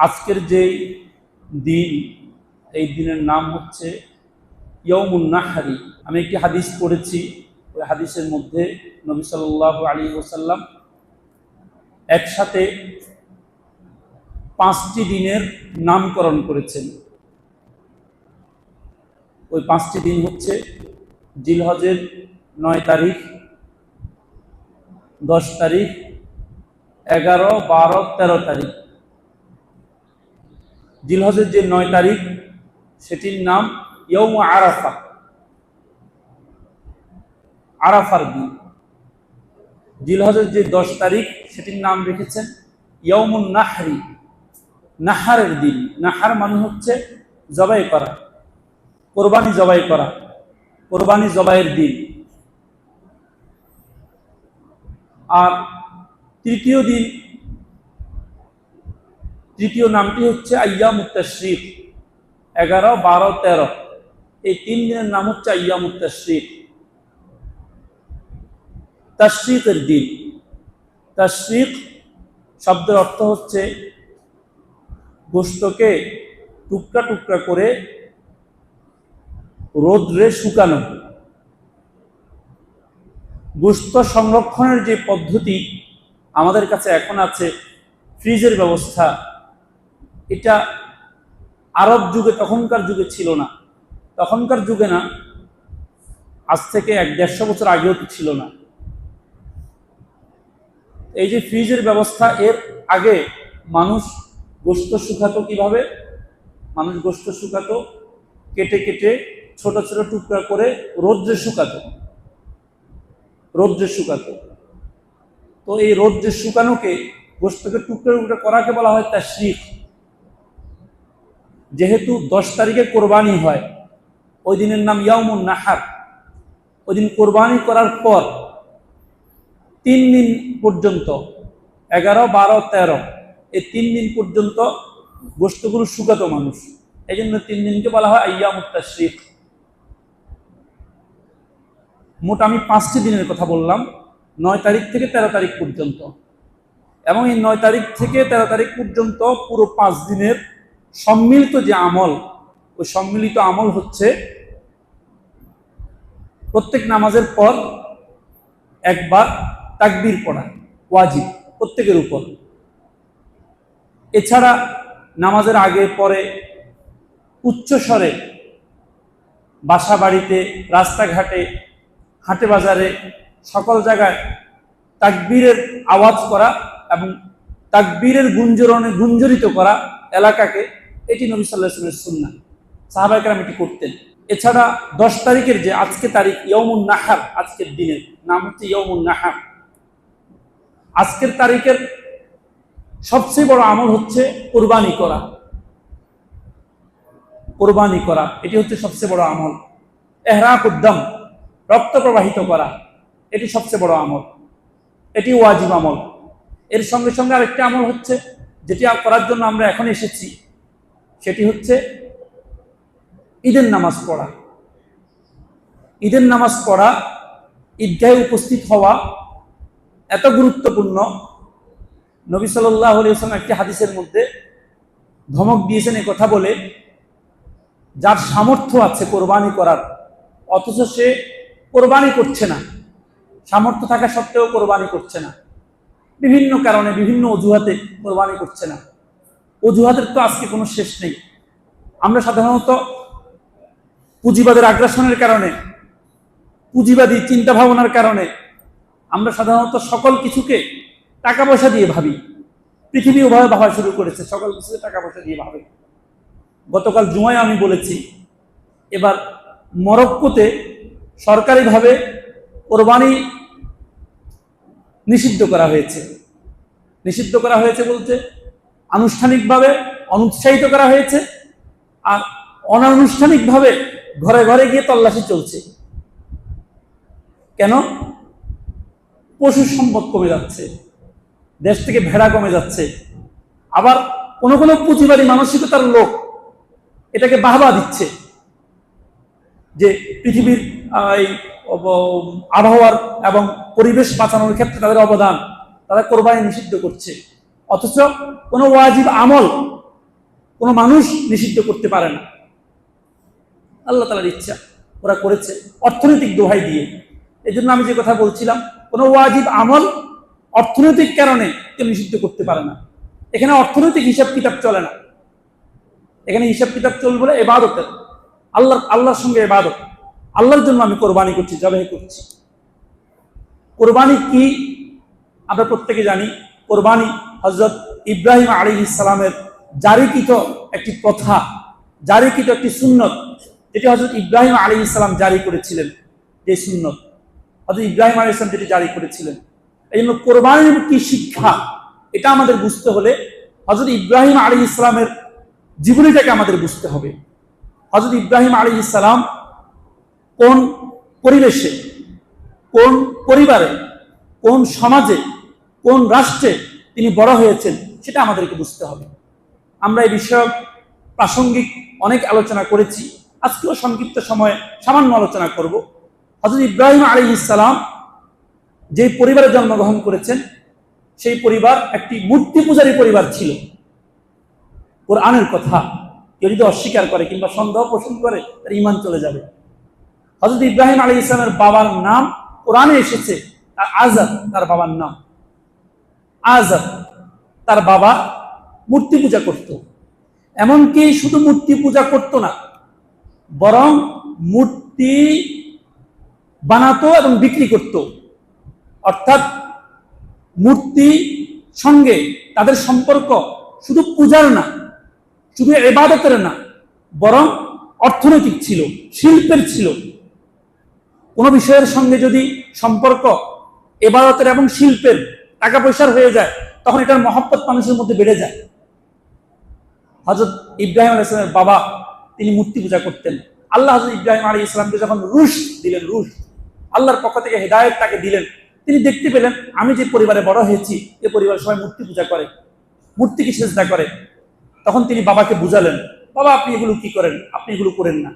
আজকের যে দিন, এই দিনের নাম হচ্ছে ইয়াউমুন নাহরি। আমি একটি হাদিস পড়েছি, ওই হাদিসের মধ্যে নবী সাল্লাল্লাহু আলাইহি ওয়াসাল্লাম একসাথে 5টি দিনের নামকরণ করেছেন। ওই 5টি দিন হচ্ছে জিলহজের 9 তারিখ, 10 তারিখ, 11, 12, 13 তারিখ। জিলহজের যে 9 তারিখ সেটির নাম ইয়াউম আরাফা, আরাফার দিন। জিলহজের যে 10 তারিখ সেটির নাম রেখেছেন ইয়াউমুন নাহরি, নাহারের দিন। নাহার মানে হচ্ছে জবাই করা, কোরবানি জবাই করা, কোরবানি জবাইয়ের দিন। আর তৃতীয় নামটি হচ্ছে আইয়ামুত তাশরিক। 11, 12, 13 এই 3 দিনের নাম হচ্ছে আইয়ামুত তাশরিক, তাশরিকের দিন। তাশরিক শব্দের অর্থ হচ্ছে গোশতকে টুকরা টুকরা করে রোদ্রে শুকানো। গোশত সংরক্ষণের যে পদ্ধতি আমাদের কাছে এখন আছে, ফ্রিজের ব্যবস্থা, এটা আরব যুগে, তখনকার যুগে ছিল না। তখনকার যুগে না, আজ থেকে 100-150 বছর আগেও তো ছিল না। এই যে ফ্রিজের ব্যবস্থা, এর আগে মানুষ গোশত শুকাতো কিভাবে? মানুষ গোশত শুকাতো কেটে কেটে ছোট ছোট টুকরা করে রোদ্রে শুকাতো, রোদ্রে শুকাতো। তো এই রোদ্রে শুকানোকে, গোশতকে টুকরা টুকরা করাকে বলা হয় তাশরিক। যেহেতু 10 তারিখে কোরবানি হয়, ওই দিনের নাম ইয়াউমুন নাহার। ওই দিন কোরবানি করার পর 3 দিন পর্যন্ত, 11, 12, 13 এই 3 দিন পর্যন্ত গোশতগুলো শুকাতো মানুষ। এই জন্য 3 দিনকে বলা হয় আইয়ামুত তাশরিক। মোট আমি 5টি দিনের কথা বললাম, 9 তারিখ থেকে 13 তারিখ পর্যন্ত। এবং এই 9 তারিখ থেকে 13 তারিখ পর্যন্ত পুরো 5 দিনের সম্মিলিত যে আমল, ওই সম্মিলিত আমল হচ্ছে প্রত্যেক নামাজের পর একবার তাকবীর পড়া ওয়াজিব প্রত্যেকের উপর। এছাড়া নামাজের আগে পরে উচ্চ স্বরে বাসা বাড়িতে, রাস্তাঘাটে, হাটে বাজারে, সকল জায়গায় তাকবীরের আওয়াজ করা এবং তাকবীরের গুঞ্জরণে গুঞ্জরিত করা এলাকাকে, এটি নবী সাল্লাল্লাহু আলাইহি ওয়াসাল্লামের সুন্নাহ। সাহাবায়ে কেরাম এটি করতেন। এছাড়া 10 তারিখের যে আজকে তারিখ, ইয়াউমুন নাহার, আজকের দিনের নাম হচ্ছে ইয়াউমুন নাহার। আজকের তারিখের সবচেয়ে বড় আমল হচ্ছে কোরবানি করা। কোরবানি করা এটি হচ্ছে সবচেয়ে বড় আমল। ইহরাকুদ দাম, রক্ত প্রবাহিত করা, এটি সবচেয়ে বড় আমল, এটি ওয়াজিব আমল। এর সঙ্গে সঙ্গে আরেকটি আমল হচ্ছে, যেটি করার জন্য আমরা এখন এসেছি, সেটি হচ্ছে ঈদের নামাজ পড়া। ঈদের নামাজ পড়া, ঈদগাহে উপস্থিত হওয়া এত গুরুত্বপূর্ণ। নবী সাল্লাল্লাহু আলাইহি ওয়াসাল্লাম একটি হাদিসের মধ্যে ধমক দিয়েছেন এই কথা বলে, যার সামর্থ্য আছে কোরবানি করার, অথচ সে কোরবানি করছে না, সামর্থ্য থাকা সত্ত্বেও কোরবানি করছে না, বিভিন্ন কারণে, বিভিন্ন অজুহাতে কোরবানি করছে না। অজুহাতের তো আজকে কোনো শেষ নেই। আমরা সাধারণত পুঁজিবাদের আগ্রাসনের কারণে, পুঁজিবাদী চিন্তা ভাবনার কারণে আমরা সাধারণত সকল কিছুকে টাকা পয়সা দিয়ে ভাবি। পৃথিবী ওভাবে ভাবা শুরু করেছে, সকল কিছুকে টাকা পয়সা দিয়ে ভাবে। গতকাল জুমায় আমি বলেছি, এবার মরক্কোতে সরকারিভাবে কোরবানি নিষিদ্ধ করা হয়েছে। নিষিদ্ধ করা হয়েছে বলতে আনুষ্ঠানিকভাবে অনুৎসাহিত করা হয়েছে, আর অনানুষ্ঠানিকভাবে ঘরে ঘরে গিয়ে তল্লাশি চলছে। কেন? পশু সম্পদ কমে যাচ্ছে, দেশ থেকে ভেড়া কমে যাচ্ছে। আবার কোনো কোনো পুঁজিবাদী মানসিকতার লোক এটাকে বাহবা দিচ্ছে, যে পৃথিবীর আবহাওয়ার এবং পরিবেশ বাঁচানোর ক্ষেত্রে তাদের অবদান, তারা কোরবানি নিষিদ্ধ করছে। অথচ কোনো ওয়াজিব আমল কোনো মানুষ নিষিদ্ধ করতে পারে না। আল্লাহ তাআলার ইচ্ছা ওরা করেছে অর্থনৈতিক দোহাই দিয়ে। এই জন্য আমি যে কথা বলছিলাম, কোনো ওয়াজিব আমল অর্থনৈতিক কারণে কেউ নিষিদ্ধ করতে পারে না। এখানে অর্থনৈতিক হিসাব কিতাব চলে না, এখানে হিসাব কিতাব চলবে না ইবাদতের, আল্লাহর সঙ্গে ইবাদত। আল্লাহর জন্য আমি কোরবানি করছি, জবাই করছি। কোরবানি কি আমরা প্রত্যেকে জানি। কোরবানি হযরত ইব্রাহিম আলাইহিস সালামের জারিকৃত একটি প্রথা, জারিকৃত একটি সুন্নত, যেটি হযরত ইব্রাহিম আলাইহিস সালাম জারি করেছিলেন। যে সুন্নত হযরত ইব্রাহিম আলাইহিস সালাম যেটি জারি করেছিলেন। এই জন্য কোরবানির কি শিক্ষা এটা আমাদের বুঝতে হলে হযরত ইব্রাহিম আলাইহিস সালামের জীবনীটাকে আমাদের বুঝতে হবে। হযরত ইব্রাহিম আলাইহিস সালাম কোন পরিবেশে, কোন পরিবারে, কোন সমাজে, কোন রাষ্ট্রে তিনি বড় হয়েছেন সেটা আমাদেরকে বুঝতে হবে। আমরা এই বিষয়ে প্রাসঙ্গিক অনেক আলোচনা করেছি, আজকেও সংক্ষিপ্ত সময়ে সামান্য আলোচনা করব। হযরত ইব্রাহিম আলাইহিস সালাম যে পরিবারে জন্মগ্রহণ করেছেন সেই পরিবার একটি মূর্তি পূজারী পরিবার ছিল। কোরআনের কথা কেউ যদি অস্বীকার করে কিংবা সন্দেহ পোষণ করে তার ঈমান চলে যাবে। হযরত ইব্রাহিম আলাইহিস সালামের বাবার নাম কোরআনে এসেছে আজার, তার বাবার নাম আজার। তার বাবা মূর্তি পূজা করত, এমনকি শুধু মূর্তি পূজা করত না, বরং মূর্তি বানাতো এবং বিক্রি করত। অর্থাৎ মূর্তি সঙ্গে তাদের সম্পর্ক শুধু পূজার না, শুধু ইবাদতের না, বরং অর্থনৈতিক ছিল, শিল্পের ছিল। কোন বিষয়ের সঙ্গে যদি সম্পর্ক ইবাদতের এবং শিল্পের, টাকা পয়সার হয়ে যায়, তখন এটার মহব্বত মানুষের মধ্যে বেড়ে যায়। হযরত ইব্রাহিম আলাইহিস সালামের বাবা তিনি মূর্তি পূজা করতেন। আল্লাহ হযরত ইব্রাহিম আলাইহিস সালামকে যখন রুশদ দিলেন, আল্লাহর পক্ষ থেকে হেদায়েত তাকে দিলেন, তিনি দেখতে পেলেন আমি যে পরিবারে বড় হয়েছি এ পরিবারের সবাই মূর্তি পূজা করে, মূর্তিকে সিজদা করে। তখন তিনি বাবাকে বুঝালেন, বাবা আপনি এগুলো কি করেন, আপনি এগুলো করেন না।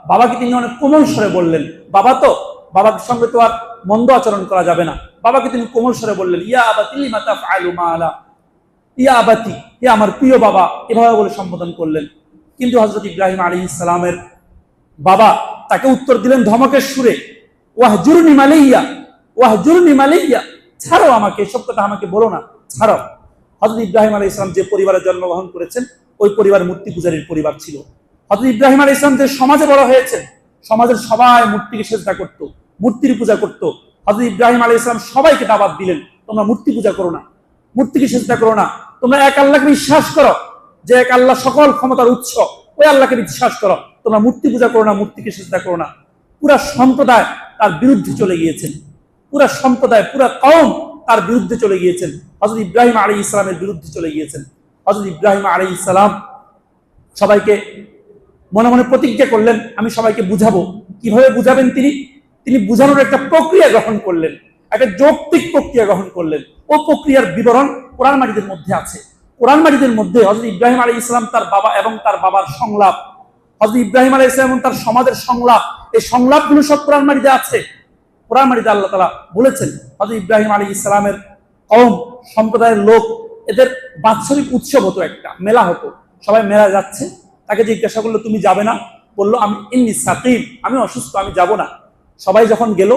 বাবাকে তিনি অনেক কোমল স্বরে বললেন, বাবার সঙ্গে তো আর মন্দ আচরণ করা যাবে না। বাবাকে তিনি কোমল স্বরে বললেন, ইয়া আবাতি লিমা তাফআলু মা লা, ইয়া আবাতি, হে আমার প্রিয় বাবা, এভাবে বলে সম্বোধন করলেন। কিন্তু হযরত ইব্রাহিম আলাইহিস সালামের বাবা তাকে উত্তর দিলেন ধমকের সুরে, ওয়াহজুরনি মালিয়া, ওয়াহজুরনি মালিয়া, ছাড়ো আমাকে, এসব কথা আমাকে বলো না, ছাড়ো। হযরত ইব্রাহিম আলাইহিস সালাম যে পরিবারে জন্মগ্রহণ করেছেন ওই পরিবার মূর্তি পূজারীর পরিবার ছিল। হযরত ইব্রাহিম আলাইহিস সালাম যে সমাজে বড় হয়েছেন, সমাজের সবাই মূর্তিকে সিজদা করত, মূর্তির পূজা করত। হযরত ইব্রাহিম আলাইহিস সালাম সবাইকে দাওয়াত দিলেন, তোমরা মূর্তি পূজা করো না, মূর্তিকে সিজদা করো না, তোমরা এক আল্লাহকে বিশ্বাস করো, যে এক আল্লাহ সকল ক্ষমতার উৎস, ওই আল্লাহকে বিশ্বাস করো, তোমরা মূর্তি পূজা করো না, মূর্তিকে সিজদা করো না। পুরা সম্প্রদায় তার বিরুদ্ধে চলে গিয়েছেন, পুরা সম্প্রদায়, পুরা কওম তার বিরুদ্ধে চলে গিয়েছেন, হযরত ইব্রাহিম আলাইহিস সালামের বিরুদ্ধে চলে গিয়েছেন। হযরত ইব্রাহিম আলাইহিস সালাম সবাইকে মনে মনে প্রতিজ্ঞা করলেন, আমি সবাইকে বুঝাবো। কিভাবে বুঝাবেন তিনি বুঝানোর একটা প্রক্রিয়া গ্রহণ করলেন, একটা যৌক্তিক প্রক্রিয়া গ্রহণ করলেন। ও প্রক্রিয়ার বিবরণ কোরআন মাজিদের মধ্যে আছে। কোরআন মাজিদের মধ্যে হযরত ইব্রাহিম আলাইহিস সালাম, তার বাবা এবং তার বাবার সংলাপ, হযরত ইব্রাহিম আলাইহিস সালাম এবং তার সমাজের সংলাপ, এই সংলাপগুলো সব কোরআন মাজিদে আছে। কোরআন মাজিদে আল্লাহ তাআলা বলেছেন হযরত ইব্রাহিম আলাইহিস সালামের কওম, সম্প্রদায়ের লোক, এদের বাৎসরিক উৎসব হতো, একটা মেলা হতো। সবাই মেলা যাচ্ছে, তাকে জিজ্ঞাসা করলো তুমি যাবে না? বললো আমি ইন্নী সাকিম, আমি অসুস্থ, আমি যাব না। সবাই যখন গেল,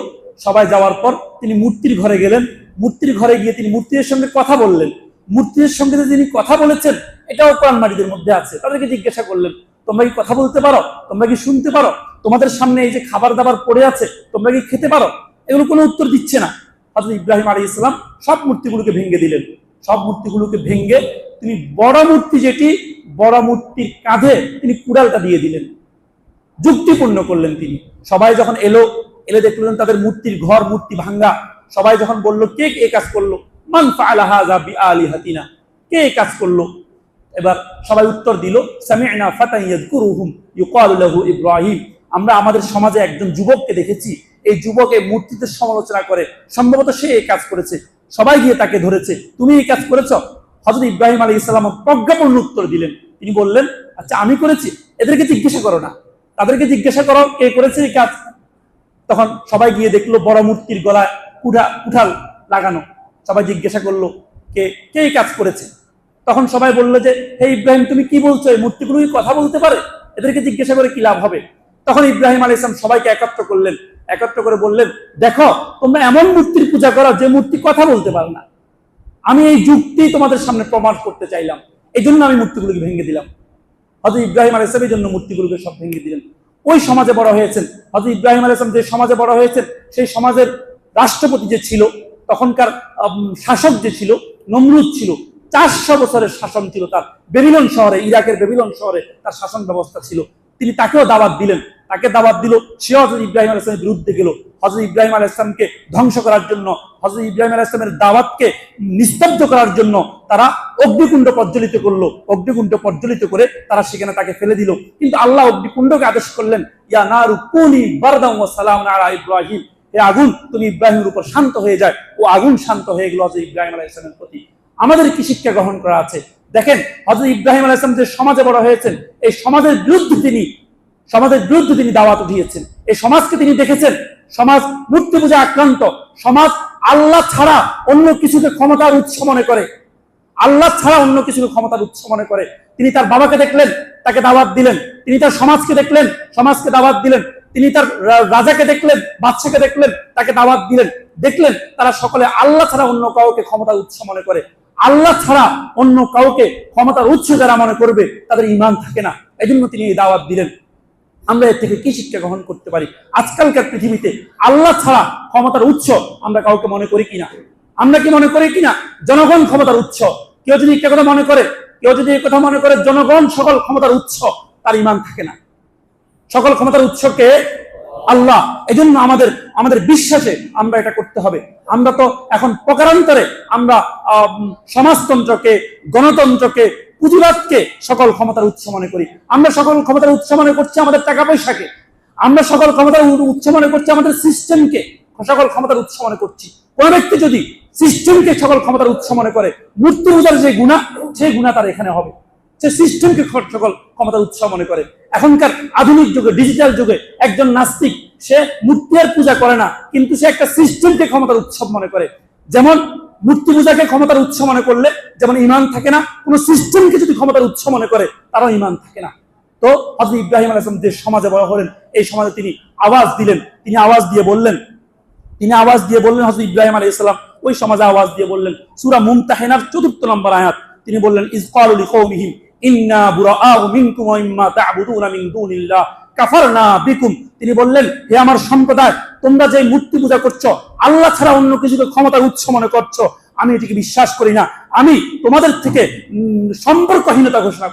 সবাই যাওয়ার পর তিনি মূর্তির ঘরে গেলেন। মূর্তির ঘরে গিয়ে তিনি মূর্তির সঙ্গে কথা বললেন। মূর্তির সঙ্গে যে তিনি কথা বলেছেন এটাও কোরআন মাজিদের মধ্যে আছে। তাদেরকে জিজ্ঞাসা করলেন, তোমরা কি কথা বলতে পারো? তোমরা কি শুনতে পারো? তোমাদের সামনে এই যে খাবার দাবার পড়ে আছে, তোমরা কি খেতে পারো? এগুলো কোনো উত্তর দিচ্ছে না। হযরত ইব্রাহিম আলাইহিস সালাম সব মূর্তিগুলোকে ভেঙে দিলেন। সব মূর্তিগুলোকে ভেঙে তিনি বড় মূর্তি, যেটি বড় মূর্তির কাঁধে তিনি কুড়ালটা দিয়ে দিলেন, যুক্তিপূর্ণ করলেন তিনি। সবাই যখন এলে দেখলেন তাদের মূর্তির ঘর, মূর্তি ভাঙ্গা। সবাই যখন বলল কে এই কাজ করলো, মান ফাআলা হাযা বিআলিহাতিনা, কে এই কাজ করলো? এবার সবাই উত্তর দিল, সামি'না ফাতান ইয়াযকুরুহুম ইউকালু লাহু ইব্রাহিম, আমরা আমাদের সমাজে একজন যুবককে দেখেছি, এই যুবক এই মূর্তিতে সমালোচনা করে, সম্ভবত সে এই কাজ করেছে। সবাই গিয়ে তাকে ধরেছে, তুমি এই কাজ করেছ? হযরত ইব্রাহিম আলাইহিস সালাম প্রজ্ঞাপূর্ণ উত্তর দিলেন। তিনি বললেন, আচ্ছা আমি করেছি, এদেরকে জিজ্ঞাসা করো না, তাদেরকে জিজ্ঞাসা করো কে করেছে এই কাজ। তখন সবাই গিয়ে দেখলো বড় মূর্তির গলায় কুঠাল লাগানো। সবাই জিজ্ঞাসা করলো কে এই কাজ করেছে। তখন সবাই বললো যে, হে ইব্রাহিম, তুমি কি বলছো? এই মূর্তিগুলো কি কথা বলতে পারে? এদেরকে জিজ্ঞাসা করে কি লাভ হবে? তখন ইব্রাহিম আলাইহিস সালাম সবাইকে একত্র করলেন, একত্র করে বললেন, দেখো, তোমরা এমন মূর্তির পূজা করো যে মূর্তি কথা বলতে পারে না। আমি এই যুক্তি তোমাদের সামনে প্রমাণ করতে চাইলাম, এই জন্য আমি মূর্তিগুলোকে ভেঙে দিলাম। হযরত ইব্রাহিম আলাইহিস সালামের জন্য মূর্তিগুলোকে সব ভেঙে দিলেন। ওই সমাজে বড় হয়েছেন হযরত ইব্রাহিম আলাইহিস সালাম, যে সমাজে বড় হয়েছেন সেই সমাজের রাষ্ট্রপতি যে ছিল, তখনকার শাসক যে ছিল, নমরুদ ছিল। 400 বছরের শাসন ছিল তার। বেবিলন শহরে, ইরাকের বেবিলন শহরে তার শাসন ব্যবস্থা ছিল। তিনি তাকেও দাওয়াত দিলেন, তাকে দাওয়াত দিল। সেও হযরত ইব্রাহিম আলাইহিস সালামের বিরুদ্ধে গেল। হযরত ইব্রাহিম আলাইহিস সালামকে ধ্বংস করার জন্য, হযরত ইব্রাহিম আলাইহিস সালামের দাওয়াতকে নিস্তব্ধ করার জন্য তারা অগ্নিকুণ্ড প্রজ্বলিত করলো। অগ্নিকুণ্ড প্রজ্বলিত করে তারা সেখানে তাকে ফেলে দিল। কিন্তু আল্লাহ অগ্নিকুণ্ডকে আদেশ করলেন, ইয়া নারু কুনি বারদান ওয়া সালামান আলা ইব্রাহিম, হে আগুন, তুমি ইব্রাহিমের উপর শান্ত হয়ে যায়। ও আগুন শান্ত হয়ে গেল হযরত ইব্রাহিম আলাইহিস সালামের প্রতি। আমাদের কি শিক্ষা গ্রহণ করা আছে? দেখেন, হযরত ইব্রাহিম আলাইহিস সালাম যে সমাজে বড় হয়েছেন, এই সমাজের বিরুদ্ধে তিনি দাওয়াত উঠিয়েছেন। এই সমাজকে তিনি দেখেছেন, সমাজ মূর্তি পূজা আক্রান্ত, সমাজ আল্লাহ ছাড়া অন্য কিছুকে ক্ষমতার উৎস মনে করে, আল্লাহ ছাড়া অন্য কিছুকে ক্ষমতার উৎস মনে করে। তিনি তার বাবাকে দেখলেন, তাকে দাওয়াত দিলেন। তিনি তার সমাজকে দেখলেন, সমাজকে দাওয়াত দিলেন। তিনি তার রাজাকে দেখলেন, বাদশাকে দেখলেন, তাকে দাওয়াত দিলেন। দেখলেন তারা সকলে আল্লাহ ছাড়া অন্য কাউকে ক্ষমতার উৎস মনে করে। আল্লাহ ছাড়া অন্য কাউকে ক্ষমতার উৎস যারা মনে করবে তাদের ঈমান থাকে না। এজন্য তিনি এই দাওয়াত দিলেন। আমরা এর থেকে কি শিক্ষা গ্রহণ করতে পারি? আজকালকার পৃথিবীতে আল্লাহ ছাড়া ক্ষমতার উৎস আমরা কাউকে মনে করি কিনা? আমরা কি মনে করি কিনা জনগণ ক্ষমতার উৎস? কেউ যদি একটা কথা মনে করে, জনগণ সকল ক্ষমতার উৎস, তার ঈমান থাকে না। সকল ক্ষমতার উৎসকে আল্লাহ। এজন্য আমাদের বিশ্বাসে আমরা এটা করতে হবে। আমরা তো এখন প্রকারান্তরে আমরা সমাজতন্ত্রকে, গণতন্ত্রকে, পুঁজিবাদকে সকল ক্ষমতার উৎস মনে করি। আমরা সকল ক্ষমতার উৎস মনে করছি আমাদের টাকা পয়সাকে। আমরা সকল ক্ষমতার উৎস মনে করছি আমাদের সিস্টেমকে সকল ক্ষমতার উৎস মনে করছি। কোন ব্যক্তি যদি সিস্টেমকে সকল ক্ষমতার উৎস মনে করে, মূর্তি পূজার যে গুনাহ, সেই গুনাহ তার এখানে হবে। সে সিস্টেমকে সকল ক্ষমতার উৎস মনে করে। এখনকার আধুনিক যুগে, ডিজিটাল যুগে একজন নাস্তিক, সে মূর্তির পূজা করে না, কিন্তু সে একটা সিস্টেমকে ক্ষমতার উৎসব মনে করে। যেমন মূর্তি পূজাকে ক্ষমতার উৎস মনে করলে যেমন ঈমান থাকে না, কোন সিস্টেমকে যদি ক্ষমতার উৎস মনে করে তারও ঈমান থাকে না। তো হযরত ইব্রাহিম আলাইহিস সালাম যে সমাজে বড় হলেন, এই সমাজে তিনি আওয়াজ দিলেন। তিনি আওয়াজ দিয়ে বললেন হযরত ইব্রাহিম আলাইহিস সালাম ওই সমাজে আওয়াজ দিয়ে বললেন, সূরা মুমতাহিনার 4 নম্বর আয়াত, তিনি বললেন, ইজ ক্বালু লিকওমিহিম ইন্না বুরাআউ মিনকুম ওয়া মিম্মা তা'বুদুনা মিন দুনিল্লাহ কাফারনা বিকুম। তিনি বললেন, হে আমার সম্প্রদায়, তোমরা যে মূর্তি পূজা করছো, আল্লাহ ছাড়া অন্য কিছুকে ক্ষমতার উৎস মনে করছো, আমি এটিকে বিশ্বাস করি না। আমি তোমাদের থেকে সম্পর্কহীনতা ঘোষণা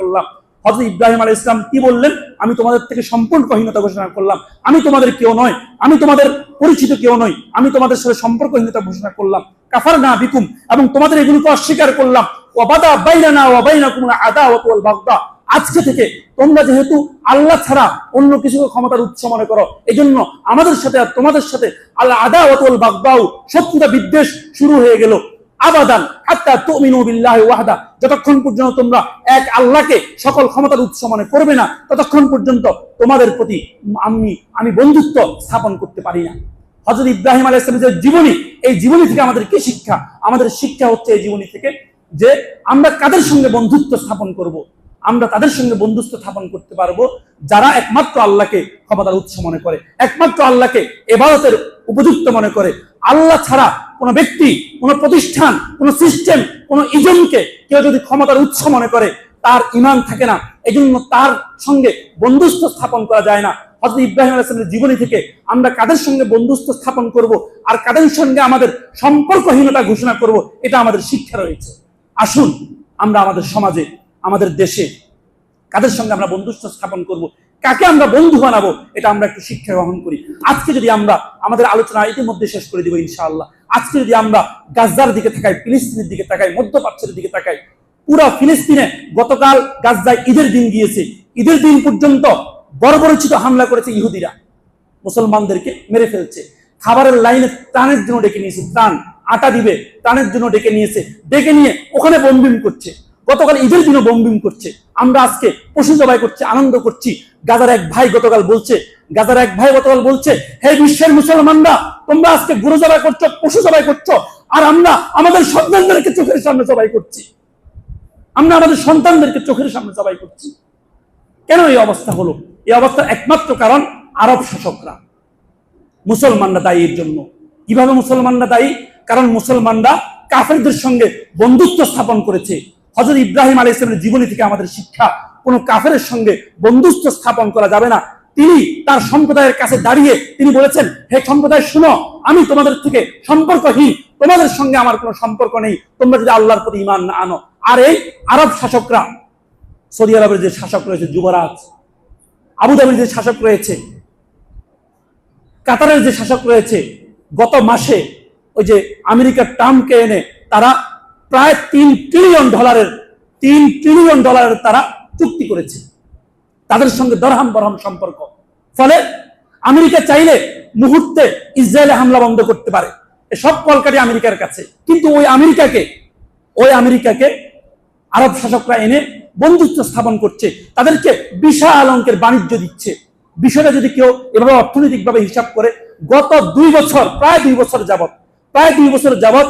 করলাম। হযরত ইব্রাহিম আলাইহিস সালাম কি বললেন? আমি তোমাদের থেকে সম্পর্কহীনতা ঘোষণা করলাম। আমি তোমাদের কেউ নয়, আমি তোমাদের পরিচিত কেউ নই, আমি তোমাদের সাথে সম্পর্কহীনতা ঘোষণা করলাম। কাফারনা বিকুম, এবং তোমাদের এগুলোকে অস্বীকার করলাম। ওয়া বাদা বাইনানা ওয়া বাইনাকুম আদাওয়াতু ওয়াল বাগদা, আজকে থেকে তোমরা যেহেতু আল্লাহ ছাড়া অন্য কিছুকে ক্ষমতার উৎস মনে করো, এজন্য আমাদের সাথে আর তোমাদের সাথে আল্লাহ আদাওয়াতু ওয়াল বাগদাউ, শত্রুতা বিদ্বেষ শুরু হয়ে গেল। আবাদান হাত্তা তুমিনু বিল্লাহি ওয়াহদা, যতক্ষণ পর্যন্ত তোমরা এক আল্লাহকে সকল ক্ষমতার উৎস মনে করবে না, ততক্ষণ পর্যন্ত তোমাদের প্রতি আমি বন্ধুত্ব স্থাপন করতে পারি না। হযরত ইব্রাহিম আলাইহিস সালামের জীবনী, এই জীবনী থেকে আমাদের কি শিক্ষা? আমাদের শিক্ষা হচ্ছে এই জীবনী থেকে যে আমরা কাদের সঙ্গে বন্ধুত্ব স্থাপন করব? আমরা তাদের সঙ্গে বন্ধুত্ব স্থাপন করতে পারবো যারা একমাত্র আল্লাহকে ক্ষমতার উৎস মনে করে, একমাত্র আল্লাহকে ইবাদতের উপযুক্ত মনে করে। আল্লাহ ছাড়া কোনো ব্যক্তি, কোনো প্রতিষ্ঠান, কোনো সিস্টেম, কোনো ইজমকে কেউ যদি ক্ষমতার উৎস মনে করে, তার ঈমান থাকে না। এই জন্য তার সঙ্গে বন্ধুত্ব স্থাপন করা যায় না। হযরত ইব্রাহিম আলাইহিস সালামের জীবনী থেকে আমরা কাদের সঙ্গে বন্ধুত্ব স্থাপন করব আর কাদের সঙ্গে আমাদের সম্পর্কহীনতা ঘোষণা করব, এটা আমাদের শিক্ষা রয়েছে। আসুন আমরা আমাদের সমাজে, আমাদের দেশে কাদের সঙ্গে আমরা বন্ধুত্ব স্থাপন করব, কাকে আমরা বন্ধু বানাবো, এটা আমরা একটু শিক্ষা গ্রহণ করি। আজকে যদি আমরা আমাদের আলোচনা ইতিমধ্যে শেষ করে দিব ইনশাআল্লাহ। আজকে যদি আমরা গাজার দিকে তাকাই, ফিলিস্তিনের দিকে তাকাই, মধ্যপ্রাচ্যের দিকে তাকাই, পুরো ফিলিস্তিনে গতকাল গাজায় ঈদের দিন গিয়েছে। ঈদের দিন পর্যন্ত বর্বরোচিত হামলা করেছে ইহুদিরা, মুসলমানদেরকে মেরে ফেলছে। খাবারের লাইনে ত্রাণের জন্য ডেকে নিয়েছে, ত্রাণ আটা দিবে, ত্রাণের জন্য ডেকে নিয়েছে, ডেকে নিয়ে ওখানে বোমবিং করছে। গতকাল ঈদের দিনও বোমবিং করছে। আমরা আজকে পশু জবাই করছি, আনন্দ করছি। গাজার এক ভাই গতকাল বলছে, হে বিশ্বের মুসলমানরা, তোমরা আজকে গরু জবাই করছো, পশু জবাই করছো, আর আমরা আমাদের সন্তানদেরকে চোখের সামনে জবাই করছি। আমরা আমাদের সন্তানদেরকে চোখের সামনে জবাই করছি। কেন এই অবস্থা হলো? এই অবস্থার একমাত্র কারণ আরব শাসকরা, মুসলমানরা দায়ী এর জন্য। কিভাবে মুসলমানরা দায়ী? কারণ মুসলমানরা কাফেরদের সঙ্গে বন্ধুত্ব স্থাপন করেছে। হযরত ইব্রাহিম আলাইহিস সালামের জীবনী থেকে আমাদের শিক্ষা, কোন কাফেরের সঙ্গে বন্ধুত্ব স্থাপন করা যাবে না। তিনি তার সম্প্রদায়ের কাছে দাঁড়িয়ে তিনি বলেছেন, হে সম্প্রদায় শুনো, আমি তোমাদের থেকে সম্পর্কহীন, তোমাদের সঙ্গে আমার কোনো সম্পর্ক নেই, তোমরা যদি আল্লাহর প্রতি ঈমান না আনো। আর এই আরব শাসকরা, সৌদি আরবের যে শাসক রয়েছে যুবরাজ, আবুধাবির যে শাসক রয়েছে, কাতারের যে শাসক রয়েছে, গত মাসে ওই যে আমেরিকার ট্রাম্পকে এনে তারা প্রায় $3 ট্রিলিয়ন তারা চুক্তি করেছে। তাদের সঙ্গে দরহাম বরহাম সম্পর্ক। ফলে আমেরিকা চাইলে মুহূর্তে ইসরায়েলে হামলা বন্ধ করতে পারে, সব কলকাঠি আমেরিকার কাছে। কিন্তু ওই আমেরিকাকে আরব শাসকরা এনে বন্ধুত্ব স্থাপন করছে, তাদেরকে বিশাল অঙ্কের বাণিজ্য দিচ্ছে। বিষয়টা যদি কেউ এভাবে অর্থনৈতিকভাবে হিসাব করে, গত প্রায় 2 বছর যাবৎ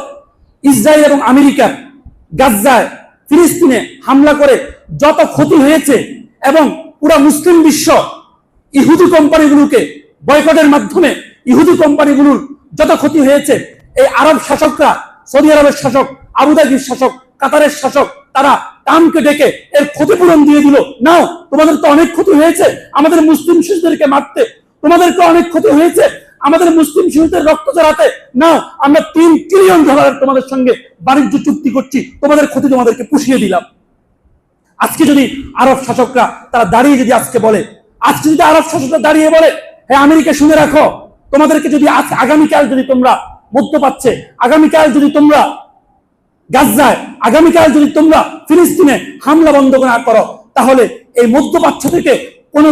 ইসরায়েল এবং আমেরিকার গাজায়, ফিলিস্তিনে হামলা করে যত ক্ষতি হয়েছে, এবং পুরো মুসলিম বিশ্ব ইহুদি কোম্পানিগুলোকে বয়কটের মাধ্যমে ইহুদি কোম্পানিগুলোর যত ক্ষতি হয়েছে, এই আরব শাসকরা, সৌদি আরবের শাসক, আবুধাবির শাসক, কাতারের শাসক, তারা ট্রাম্পকে ডেকে এর ক্ষতিপূরণ দিয়ে দিল। নাও, তোমাদের তো অনেক ক্ষতি হয়েছে আমাদের মুসলিম শিশুদেরকে মারতে, তোমাদেরকে অনেক ক্ষতি হয়েছে আমাদের মুসলিম শিশুদের রক্ত ঝরাতে, নাও আমরা $3 ট্রিলিয়ন তোমাদের সঙ্গে বাণিজ্য চুক্তি করছি, তোমাদের ক্ষতি তোমাদেরকে পুষিয়ে দিলাম। আজকে যদি আরব শাসকরা তারা দাঁড়িয়ে যদি আরব শাসকরা দাঁড়িয়ে বলে, হ্যাঁ আমেরিকা শুনে রাখো, তোমাদেরকে যদি আগামীকাল যদি তোমরা মধ্যপ্রাচ্যে, আগামীকাল যদি তোমরা গাজায়, আগামীকাল যদি তোমরা ফিলিস্তিনে হামলা বন্ধ না করো, তাহলে এই মধ্যপ্রাচ্য থেকে কোনো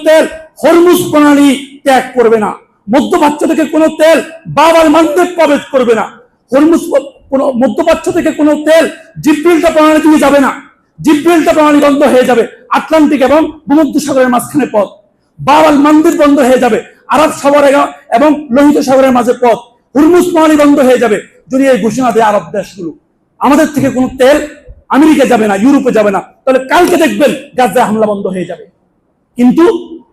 তেল হরমুজ প্রণালী ত্যাগ করবে না। মধ্যপ্রাচ্য থেকে কোনো তেল বাবার মানদেব প্রবেশ করবে না। মধ্যপ্রাচ্য থেকে কোনো তেল জিব্রাইলটা প্রণালী দিয়ে যাবে না। জিব্রাইলটা প্রণালী বন্ধ হয়ে যাবে। আটলান্টিক এবং ভূমধ্যসাগরের মাঝখানে পথ, বাবাল মন্দির বন্ধ হয়ে যাবে। আরব সাগর এবং লোহিত সাগরের মাঝে পথ, হরমুজ প্রণালী বন্ধ হয়ে যাবে। যদি এই ঘোষণা দেয় আরব দেশগুলো, আমাদের থেকে কোনো তেল আমেরিকা যাবে না, ইউরোপে যাবে না, তাহলে কালকে দেখবেন গাজায় হামলা বন্ধ হয়ে যাবে। কিন্তু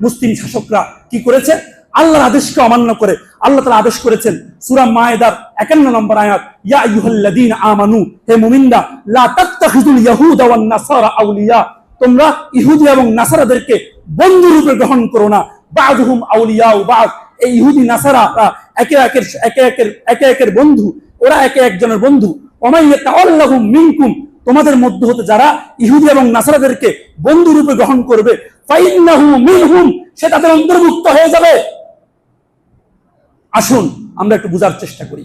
মুসলিম শাসকরা কি করেছে? আল্লাহর আদেশকে অমান্য করে আল্লাহ তাআলা আদেশ করেছেন সূরা মায়েদার 51 নম্বর আয়াত, ইয়া আইয়ুহাল্লাযীনা আমানু, হে মুমিনরা, লা তাত্তাখিযুল ইয়াহুদা ওয়ান নাসারা আউলিয়া, তোমরা ইহুদি এবং নাসারাদেরকে বন্ধু রূপে গ্রহণ করো না। বা'দুহুম আউলিয়াউ বা'দ, এই ইহুদি নাসারারা একে একের বন্ধু, ওরা একে একজনের বন্ধু। ওয়া ইয়াতাআল্লাহুম মিনকুম, তোমাদের মধ্য হতে যারা ইহুদি এবং নাসারাদেরকে বন্ধু রূপে গ্রহণ করবে, ফাইন্নাহু মিনহুম, সে তাদের অন্তর্ভুক্ত হয়ে যাবে। আসুন আমরা একটু বোঝার চেষ্টা করি।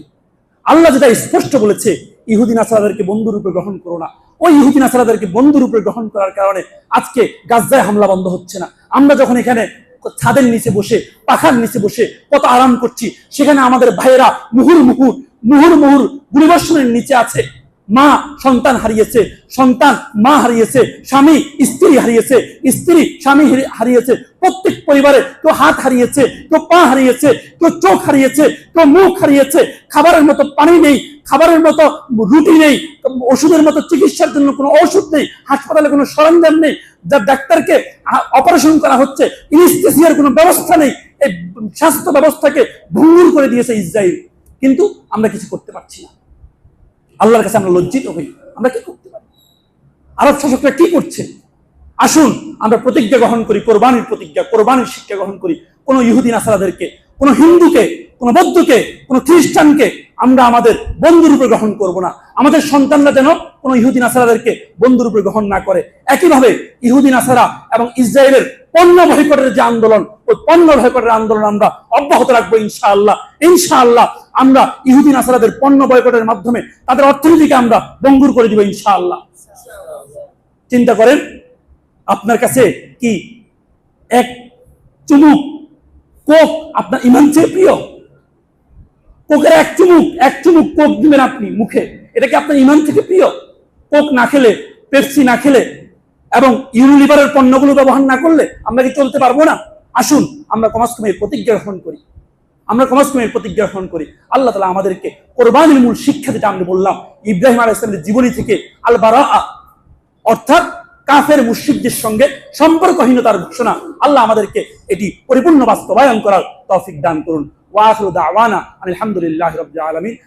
আল্লাহ যেটা স্পষ্ট বলেছে, ইহুদি নাসারাদেরকে বন্ধু রূপে গ্রহণ করো না, ওই ইহুদি নাসারাদেরকে বন্ধু রূপে গ্রহণ করার কারণে আজকে গাজায় হামলা বন্ধ হচ্ছে না। আমরা যখন এখানে ছাদের নিচে বসে, পাখার নিচে বসে কত আরাম করছি, সেখানে আমাদের ভাইয়েরা মুহুর্মুহুর গুলিবর্ষণের নিচে আছে। মা সন্তান হারিয়েছে, সন্তান মা হারিয়েছে, স্বামী স্ত্রী হারিয়েছে, স্ত্রী স্বামী হারিয়েছে। প্রত্যেক পরিবারে কেউ হাত হারিয়েছে, কেউ পা হারিয়েছে, কেউ চোখ হারিয়েছে, কেউ মুখ হারিয়েছে। খাবারের মতো পানি নেই, খাবারের মতো রুটি নেই, ওষুধের মতো চিকিৎসার জন্য কোনো ওষুধ নেই, হাসপাতালে কোনো সরঞ্জাম নেই, যার ডাক্তারকে অপারেশন করা হচ্ছে, ইনস্টেসিয়ার কোনো ব্যবস্থা নেই। এই স্বাস্থ্য ব্যবস্থাকে ভঙ্গুর করে দিয়েছে ইসরায়েল, কিন্তু আমরা কিছু করতে পারছি না। আল্লাহর কাছে আমরা লজ্জিত হই, আমরা কি করতে পারি? আরব শাসকরা কি করছে? আসুন আমরা প্রতিজ্ঞা গ্রহণ করি, কোরবানির প্রতিজ্ঞা, কোরবানির শিক্ষা গ্রহণ করি। কোনো ইহুদি নাসারাদেরকে, কোনো হিন্দুকে, কোনো বৌদ্ধকে, কোনো খ্রিস্টানকে আমরা আমাদের বন্ধুরূপে গ্রহণ করব না। আমাদের সন্তানরা যেন কোনো ইহুদি নাসারাদেরকে বন্ধুরূপে গ্রহণ না করে। একইভাবে ইহুদি নাসারা এবং ইসরায়েলের পণ্য বয়কটের যে আন্দোলন, ওই পণ্য বয়কটের আন্দোলন আমরা অব্যাহত রাখবো ইনশাআল্লাহ। ইনশাআল্লাহ আমরা ইহুদি নাসারাদের পণ্য বয়কটের মাধ্যমে তাদের অর্থনীতিকে আমরা ভঙ্গুর করে দিব ইনশাআল্লাহ। চিন্তা করেন, আপনার কাছে কি এক চুমুক কোক আপনার ঈমান চেয়ে প্রিয়? কোকের এক চুমুক কোক দিবেন আপনি মুখে, এটা কি আপনার ঈমান থেকে প্রিয়? কোক না খেলে, পেপসি না খেলে এবং ইউনিলিভারের পণ্যগুলো ব্যবহার না করলে আমরা কি চলতে পারবো না? আসুন আমরা কমাস কমে প্রতিজ্ঞা গ্রহণ করি। আমরা কমাস কমের প্রতিজ্ঞা গ্রহণ করি আল্লাহ তাআলা আমাদেরকে কোরবানির মূল শিক্ষা যেটা আমরা বললাম ইব্রাহিম আলাইহিস সালামের জীবনী থেকে আল বারাআ অর্থাৎ কাফের মুশরিকদের সঙ্গে সম্পর্কহীনতার ঘোষণা আল্লাহ আমাদেরকে এটি পরিপূর্ণ বাস্তবায়ন করার তৌফিক দান করুন ওয়া আখিরু দাওয়ানা আলহামদুলিল্লাহি রাব্বিল আলামিন।